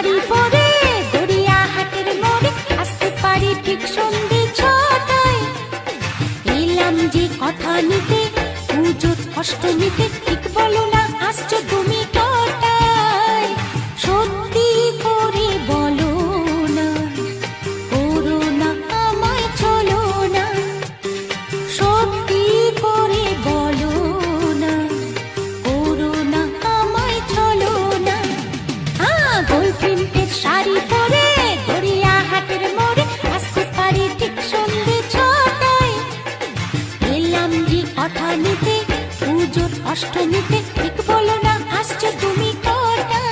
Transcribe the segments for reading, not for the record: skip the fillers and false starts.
শাড়ি পরে গড়িয়াহাটের মোড়ে আসতে পারি ঠিক সন্ধে 6টায়। এলাম যে কথা নিতে পুজোর অষ্টমীতে, ঠিক বলো না আসছো তুমি কটায়? সত্যি করে বলো না, করো না আমায় চলো না। সত্যি করে বলো না, করো না আমায় চলো না। গোল প্রিন্টের শাড়ি পরে গড়িয়াহাটের মোড়ে আসতে পারি ঠিক সন্ধে 6টায়। এলাম যে কথা নিতে পুজোর অষ্টমীতে, ঠিক বলো না আসছো তুমি কটায়?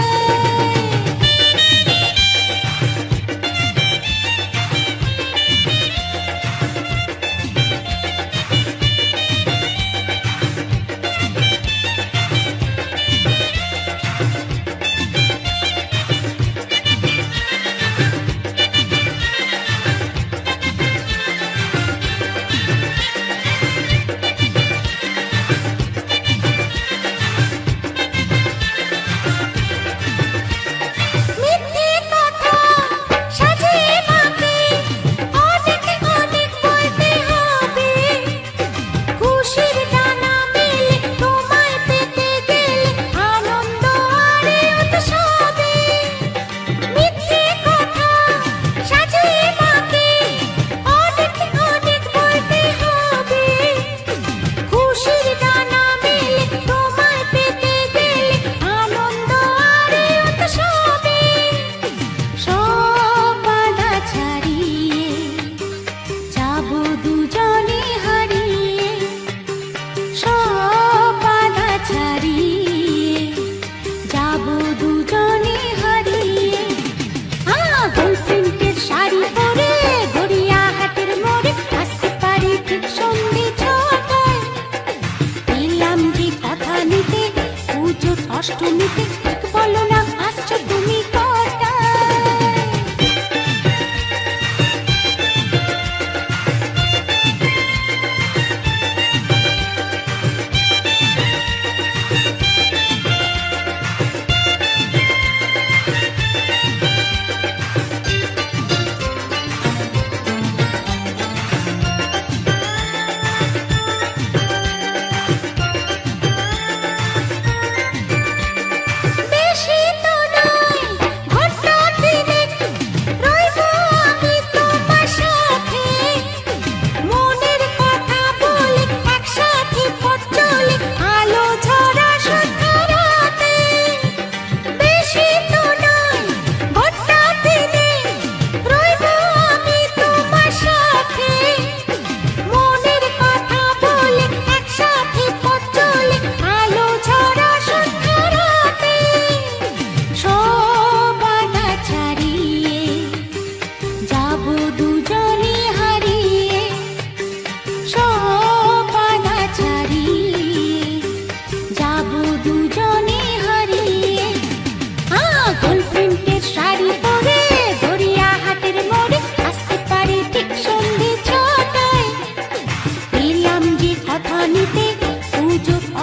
অষ্টমীতে, ঠিক বলো না আসছো তুমি কটায়?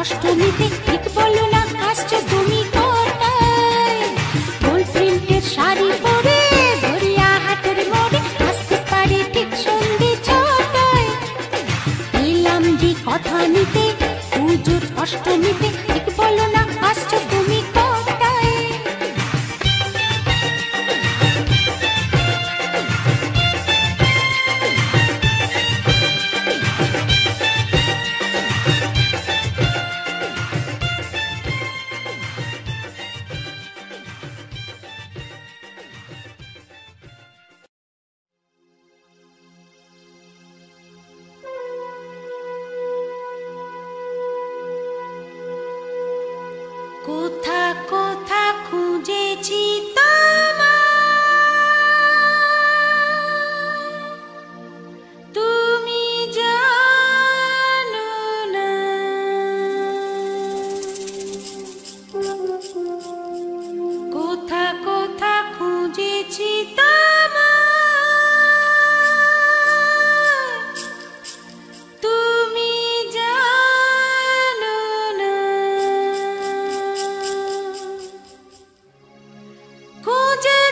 অষ্টমীতে, ঠিক বলো না আসছো তুমি কটায়? গোল প্রিন্টের শাড়ি পরে গড়িয়াহাটের মোড়ে আসতে পারি ঠিক সন্ধে 6টায়। এলাম যে কথা নিতে পুজোর অষ্টমীতে, ঠিক বলো না আসছো তুমি কটায়?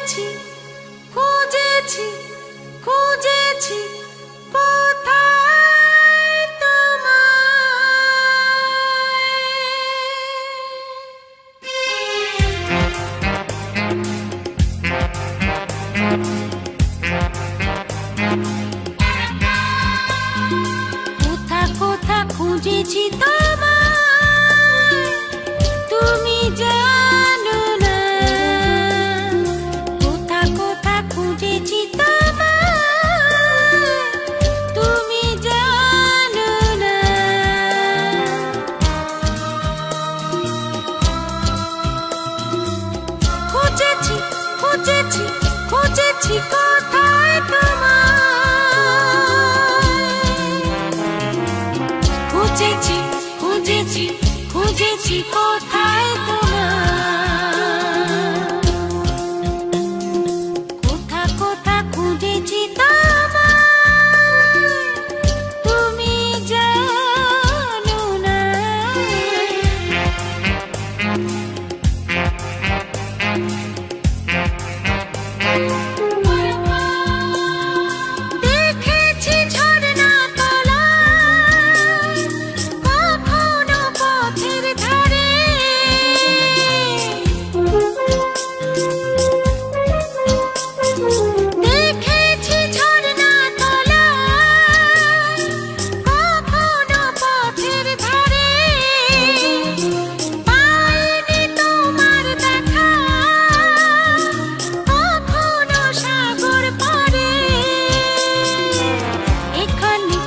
খুঁজেছি খুঁজেছি খুঁজেছি কোথায় তোমায় কোথা কোথা খুঁজেছি তোমায় তুমি জানো না কোথা কোথা খুঁজেছি তোমায় তুমি জানো না খুঁজেছি খুঁজেছি খুঁজেছি কোথায় তোমায় খুঁজেছি খুঁজেছি খুঁজেছি কোথায় তোমায় কোথা কোথা খুঁজেছি তোমায় তুমি জানো না দেখেছি ঝর্ণা তলায় কখনো পথের ধারে দেখেছি ঝর্ণা তলায় কখনো পথের ধারে পাইনি তোমার দেখা কখনো সাগর পারে এখানে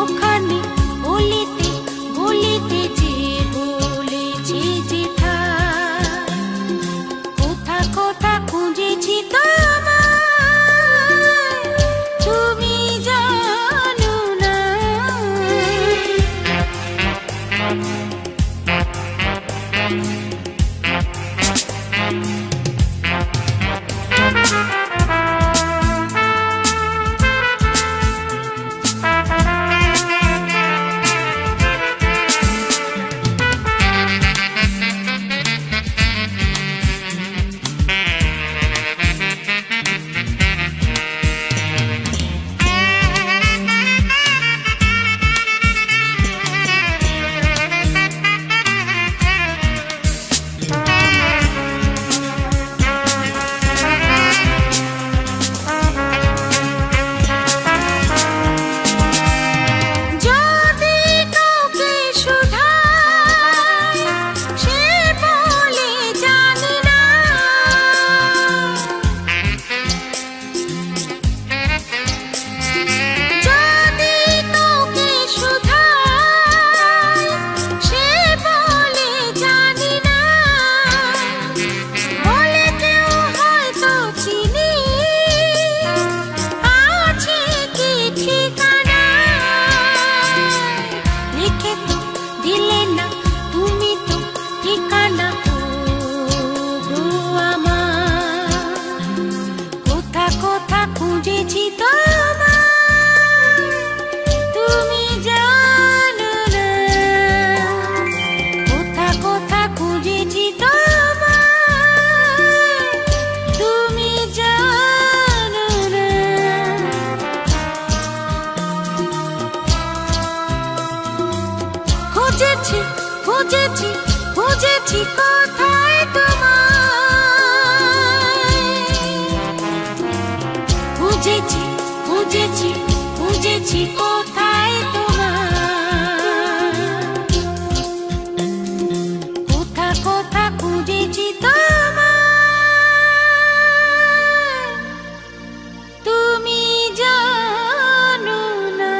ওখানে বলিতে বলিতে যে বলেছে যেথা কোথা কোথা খুঁজেছি তোমায় তুমি জানো না যদি কাউকে শুধাই সে বলে জানি না যদি কাউকে শুধাই সে বলে জানি না বলে কেউ হয়তো চিনি আছে কি ঠিকানা লিখে তো দিলে না তুমি তো ঠিকানা তো গো আমার কোথা কোথা খুঁজেছি তোমায় তুমি জানো না কোথা কোথা খুঁজেছি তোমায় তুমি জানো না খুঁজেছি খুঁজেছি খুঁজেছি কোথায় তোমায় খুঁজেছি খুঁজেছি খুঁজেছি কোথায় তোমায় কোথা কোথা খুঁজেছি তোমায় তুমি জানো না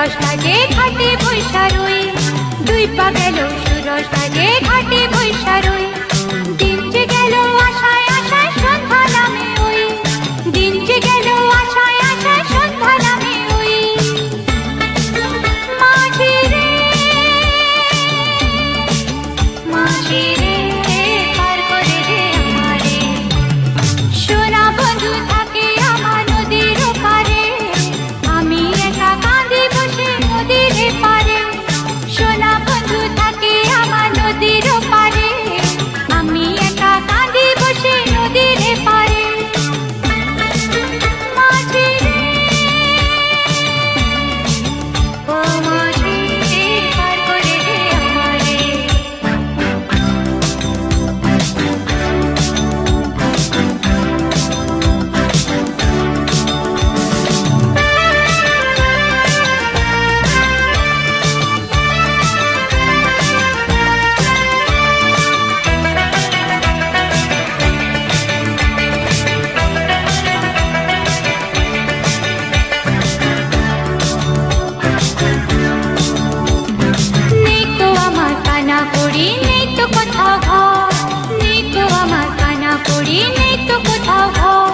সুরস লাগে ঘাটে বৈশা রই, দুই পা গেল সুরস লাগে ঘাটে বৈশা রই। দিন যে গেল আশায় আশায় সন্ধ্যা নামে ওই, দিন যে গেল আশায় আশায় সন্ধ্যা নামে ওই। মাঝি রে মাঝি রে পার করে দে আমারে, সোনা বন্ধু থাকে আমার নদীর পারে, আমি একা কাঁদি বসে নদীর পারে। সোনা বন্ধু থাকে আমার নদীর পারে, আমি একা কাঁদি বসে নদীর পারে। মাঝি রে ও মাঝি রে পার করে দে আমারে। নেই তো আমার কানা করি, নেই তো কোথাও ঘর, নেই তো আমার কানা করি, নেই তো কোথাও ঘর।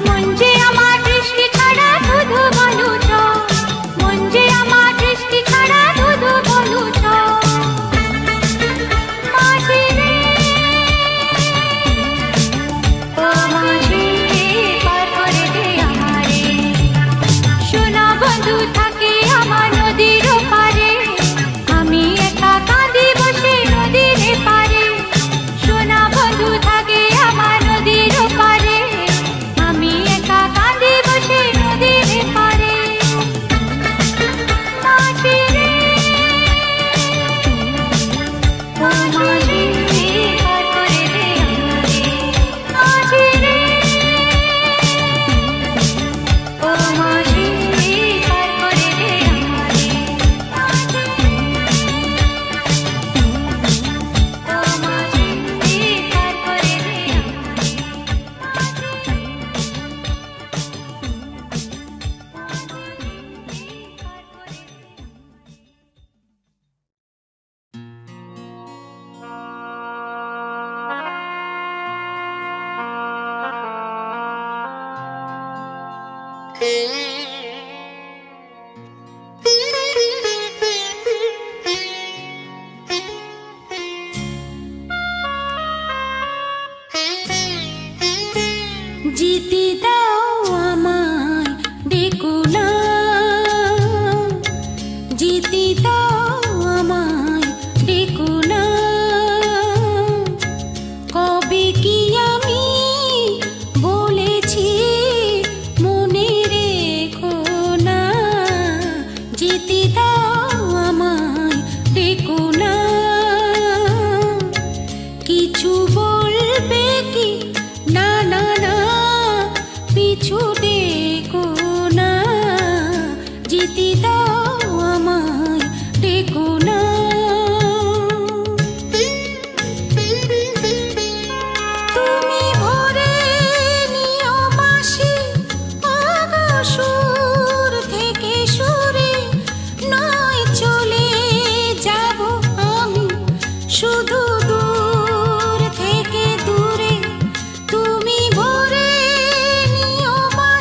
মন যে আমার দৃষ্টি ছাড়া ধুধু বলু চ, মন যে আমার দৃষ্টি ছাড়া ধুধু বলু চ। মাঝি রে ও মাঝি পার করে দে আমারে, সোনা বন্ধু থাকে আমার নদীর পারে, আমি একা কাঁদি বসে নদীর পারে। সোনা বন্ধু থাকে আমার নদীর পারে, আমি একা কাঁদি বসে নদীর পারে। মাঝি রে ও মাঝি পার করে দে আমারে, মাঝি রে ও মাঝি পার করে দে আমারে, ও মাঝি পার করে দে জিতি দাও আমায় ডেকো না, জিতি দাও আমায় ডেকো না। কবে কি আমি বলেছি মনে রেখো না, জিতি দাও আমায় ডেকো না। কিছু বলবে কি না না না, পিছু ডেকো না, জিতি দাও আমায় ডেকো না। তুমি ভরে নিও বাঁশি আগা সুর থেকে সুরে, নয় চলে যাব আমি শুধু দূর থেকে দূরে। তুমি ভরে নিও বাঁশি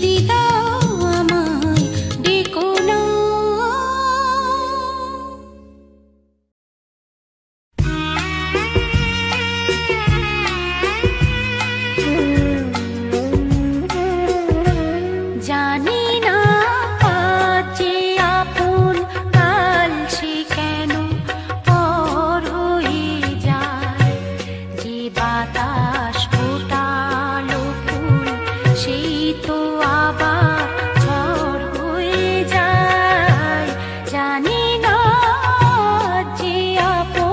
স্মৃতি দাও আমায়, ডেকো না। জানি না আজ যে আপন, কাল সে কেন পর হয়ে যায়। যে বাতাস ফোটালো ফুল, সেই তো আবার ঝড় হয়ে যায়। জানি না আজ যে আপন।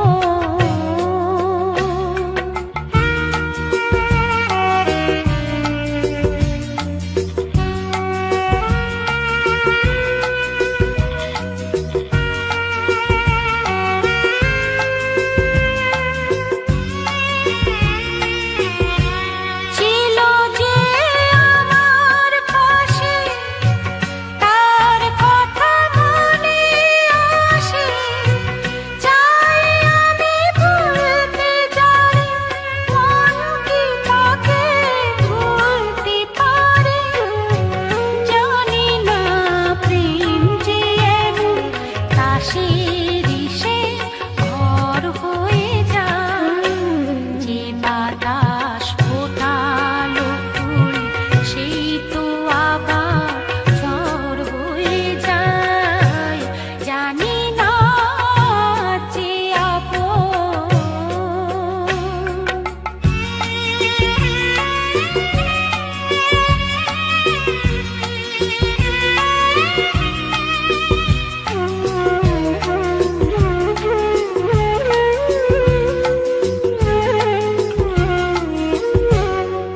ছিল যে আমার পাশে, তার কথা মনে আসে। চাই আমি ভুলতে যাই, মন কি তাকে ভুলতে পারে। জানি না প্রেম যে এমন, তাসের সে ঘর হয়ে যায়। যে বাতাস ফোটালো ফুল, সেই তো আবার ঝড় হয়ে যায়। জানি না যে আপন।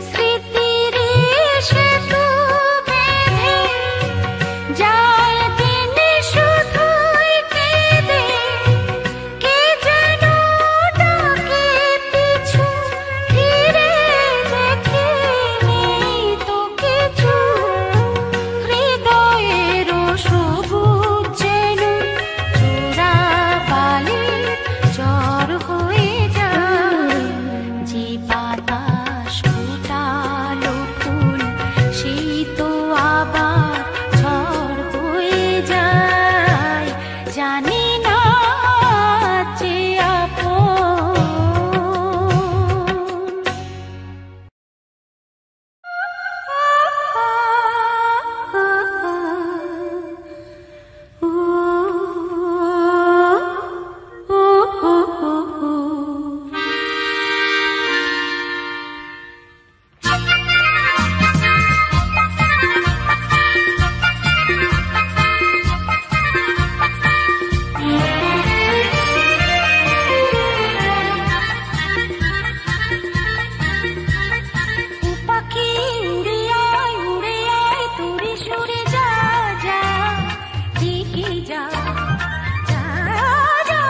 স্মৃতির সেতু বেঁধে যায় দিন শুধুই কেঁদে। কে যেন ডাকে পিছু ফিরে, দেখে নেই তো কিছু। হৃদয়েরও সবুজ যেন চোরা বালির জ্বর হয়ে যায়। যে বাতাস ফোটালো ফুল, সেই তো আবার ঝড় হয়ে যায়। জানি না যে আপন। পাখি উড়ে আয় তোরে সরে যা, যা দেখে যা, যা যা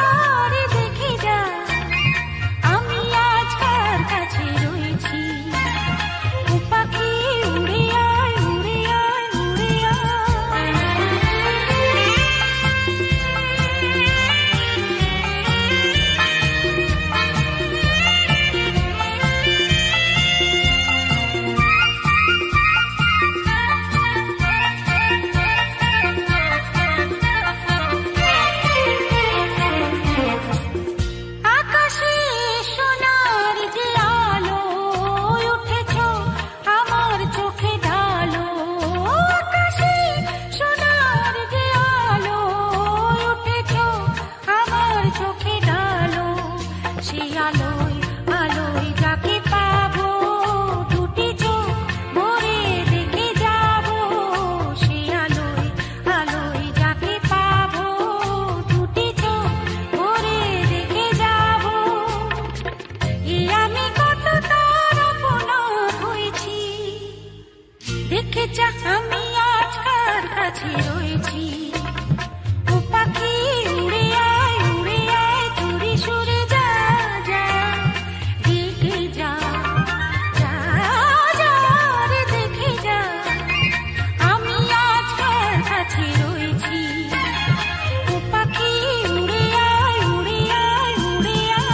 রে দেখে যা। আমি আজ কার কাছে রয়েছি। ও পাখি উড়ে আয়, উড়ে আয়, উড়ে আয়। আকাশে সোনার যে আলো উঠেছ, আমার চোখে ঢালো। আকাশে সোনার যে আলো উঠেছ, আমার চোখে ঢালো। সেই আলোয় আলোয় যাকে পাবো, দুটি চোখ ভরে দেখে যাবো। সেই আলোয় আলোয় যাকে পাবো, দুটি চোখ ভরে দেখে যাবো। আমি কত তার আপন হয়েছি, দেখে যা আমি আজ কার কাছে রয়েছি। ও পাখি উড়ে আয়, উড়ে আয় তোরে সরে যা, যা দেখে যা, যা যা রে দেখে যা। আমি আজ কার কাছে রয়েছি। ও পাখি উড়ে আয়, উড়ে আয়, উড়ে আয়।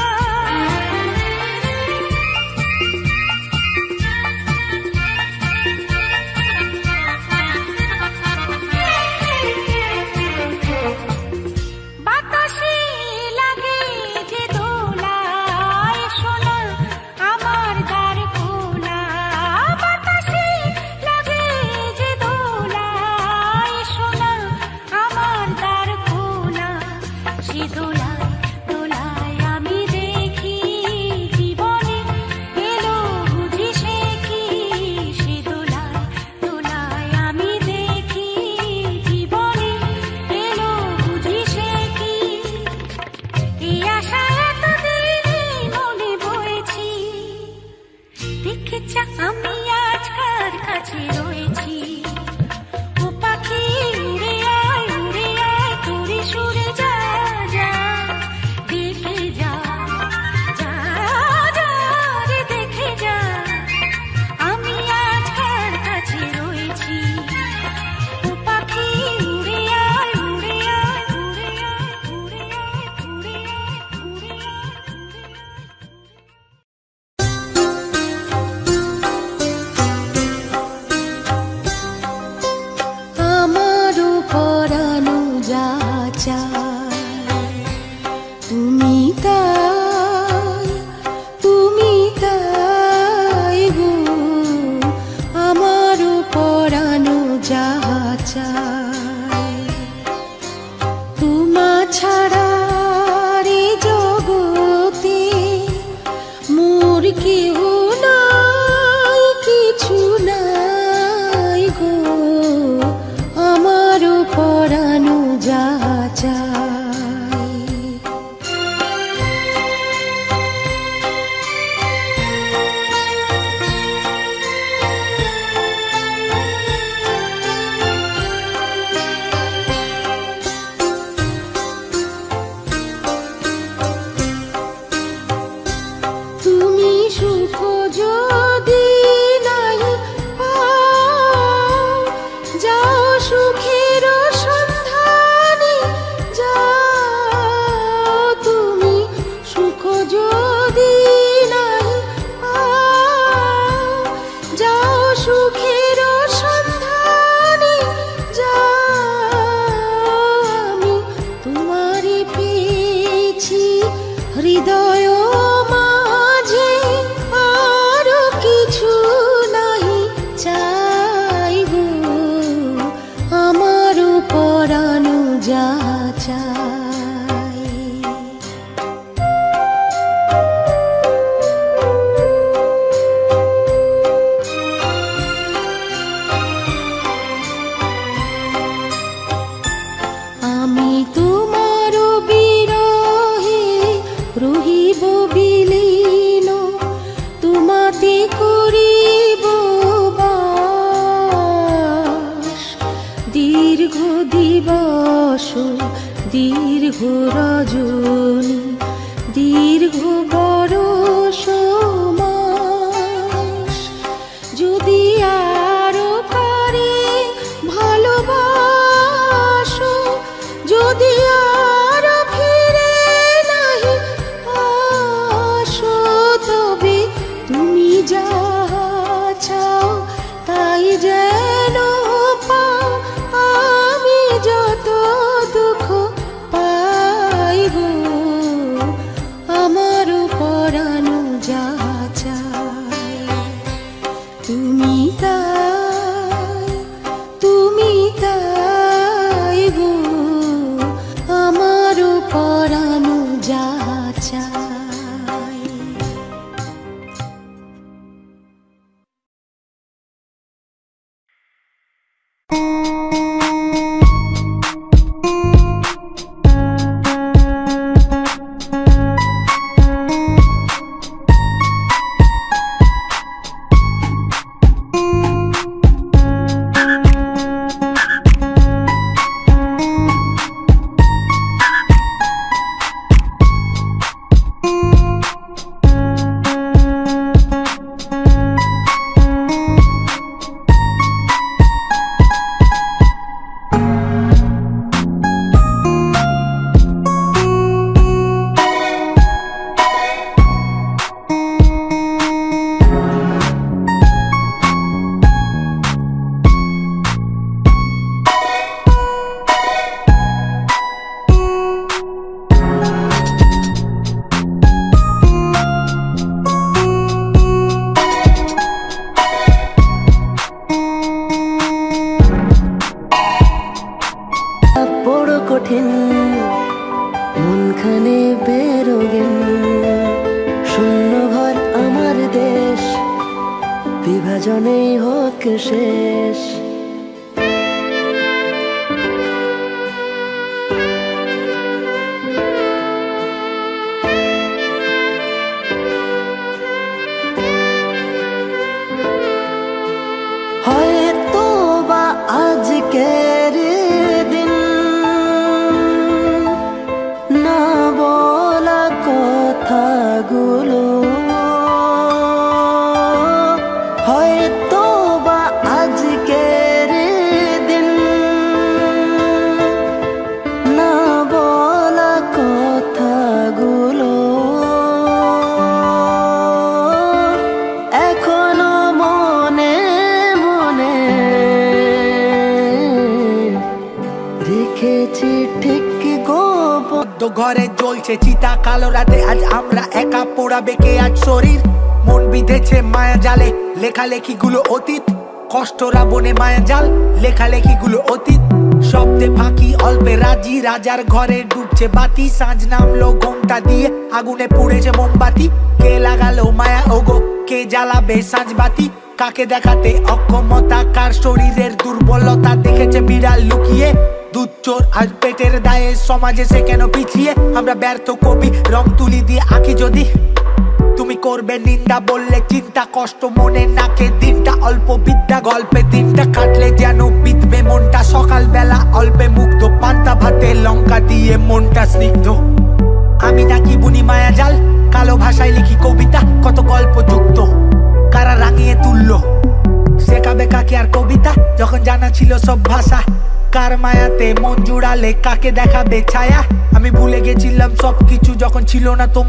সুখের সন্ধানে যাও তুমি, সুখ যদি নাই পাও, যাও সুখের সন্ধানে যাও, আমি তোমারে পেয়েছি হৃদয় মাঝে, আরো কিছু নাহি চাইব, আমার পরানো যা চাই। আমি তোমার বিরহে রহিব বিলীন, তোমাতে করিব বাস, দীর্ঘ দিবস দীর্ঘ রজনী, দীর্ঘ বরষ মাস, যদি আরো পারে ভালোবাসো, যদি আরো ফিরে নাহি আসো, তবে তুমি যা চাও তাই যেন পাও, আমি যত দুঃখ পাইব, আমার পরানো যা চাই। তুমি তাই, তুমি তাই গো, আমার পরানো যা চাই। কঠিন মনখানে বেরোগেন, শূন্য ঘর আমার দেশ, বিভাজনেই হোক শেষ। হয়তো বা আজকের দিন না বলা কথাগুলো, হয়তো বা আজকের দিন না বলা কথাগুলো এখনো মনে মনে রেখেছি ঠিক গোপন। ঘরে জ্বলছে চিতা কালো রাতে, আজ আমরা একা পোড়াবে কে আজ শরীর, মন বিঁধেছে মায়া জালে, লেখালেখি গুলো অতীত, কষ্টরা বনে মায়া জাল, লেখালেখি গুলো অতীত, শব্দে ফাঁকি অল্পে রাজি, রাজার ঘরে ডুবছে বাতি, সাঁঝ নামলো ঘোমটা দিয়ে, আগুনে পুড়েছে মোমবাতি, কে লাগালো মায়া ওগো, কে জ্বালাবে সাঁঝ বাতি, কাকে দেখাতে অক্ষমতা, কার শরীরের দুর্বলতা, দেখেছে বিড়াল লুকিয়ে দুধ চোর আজ পেটের দায়ে, সমাজে সে কেন পিছিয়ে, আমরা ব্যর্থ কবি রং তুলি দিয়ে আঁকি যদি, তুমি করবে নিন্দা বললে চিন্তা, কষ্ট মনে নাকে দিনটা, অল্প বিদ্যা গল্পে দিনটা কাটলে যেন বিধবে মনটা, সকাল বেলা অল্পে মুগ্ধ, পান্তা ভাতে লঙ্কা দিয়ে মনটা স্নিগ্ধ, আমি নাকি বুনি মায়া জাল, কালো ভাষায় লিখি কবিতা, কত গল্প যুক্ত, কারা রাঙিয়ে তুললো শেখাবে কাকে আর কবিতা যখন জানা ছিল সব ভাষা কার মায়াতে মন জুড়ালে কাকে দেখাবে ছায়া আমি ভুলে গেছিলাম সবকিছু যখন ছিল না তো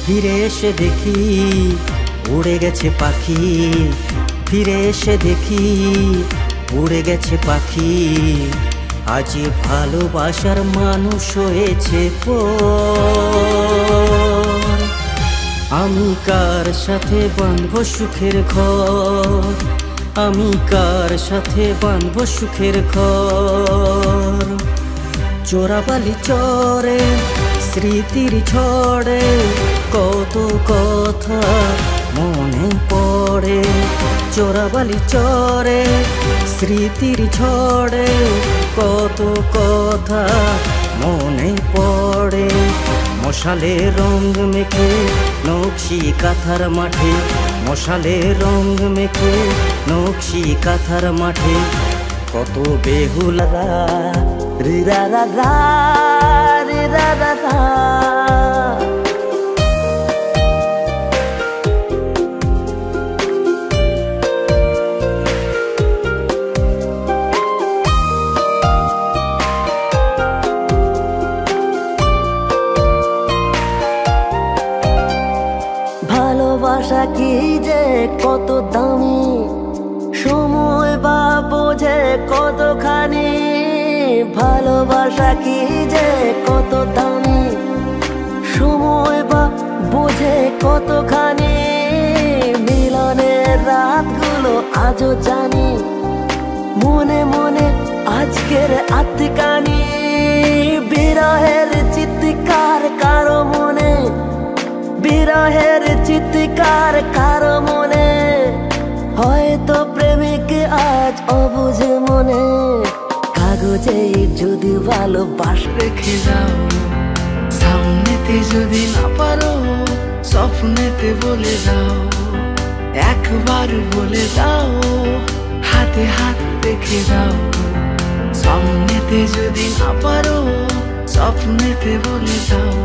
ফিরে এসে দেখি উড়ে গেছে পাখি, ফিরে এসে দেখি উড়ে গেছে পাখি। আজ ভালোবাসার মানুষ হয়েছে পর। আমি কার সাথে বাঁধবো সুখের ঘর, আমি কার সাথে বাঁধবো সুখের ঘর। চোরাবালি চরে স্মৃতির ঝড়ে কত কথা মনে পড়ে। চোরাবালি চরে স্মৃতির ঝড়ে কত কথা মনে পড়ে। মশালে রং মেখে নকশি কাঁথার মাঠে, মশালে রং মেখে নকশি কাঁথার মাঠে কত বেহুলা রে রা রা রা রে রা রা রা। ভালোবাসা কি যে কত দামি, সময় বা বোঝে কতখানি। ভালোবাসা কি যে কত দামি, সময় বা বোঝে কতখানি। মিলনের রাতগুলো আজও জানি মনে মনে আজকের আত্মকানি বিরহের চিৎকার কারো মনে বিরহের চিৎকার কারো মনে হয়তো প্রেমিক আজ অবুঝ মনে কাগজে যদি ভালোবাসা রেখে যাও সামনেতে যদি না পারো স্বপ্নেতে বলে দাও একবার বলে দাও হাতে হাত রেখে দাও সামনেতে যদি না পারো স্বপ্নেতে বলে দাও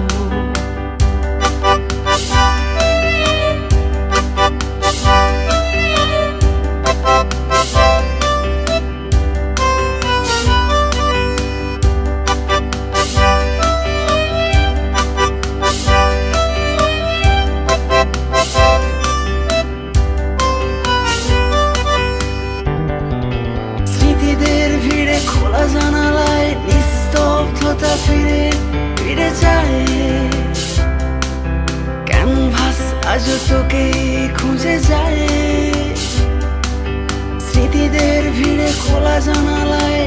স্মৃতিদের ভিড়ে খোলা জানালায় নিস্তব্ধতা ফিরে ফিরে যায় ক্যানভাস আজ তোকে খুঁজে যায় স্মৃতিদের ভিড়ে খোলা জানালায়